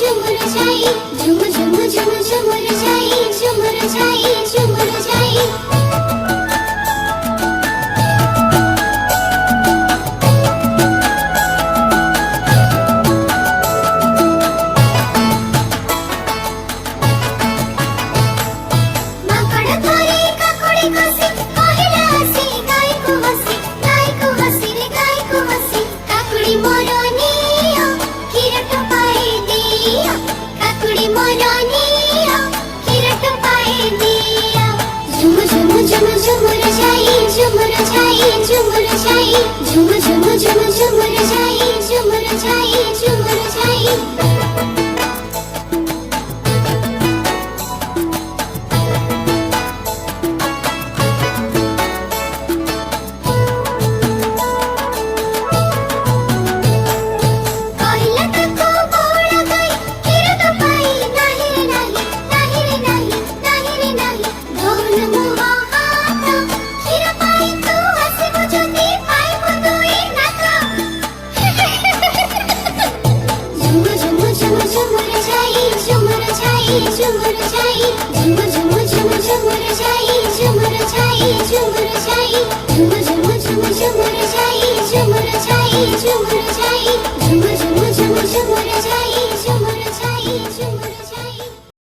झुमुरु जहाई झुम झुम झुम झुमुरु जहाई झुमुरु जहाई झुमुरु जहाई झुमुरु जहाई झुमुरु जहाई झुम झुम झुम झुमुरु जहाई झुमुरु जहाई झुमुरु जहाई झुमुरु जहाई झुमुरु जहाई झुमुरु जहाई झुम झुम झुम झुमुरु जहाई झुमुरु जहाई झुमुरु जहाई झुम झुम झुम झुमुरु जहाई झुमुरु जहाई झुमुरु जहाई झुम झुम झुम झुमुरु जहाई झुमुरु जहाई झुमुरु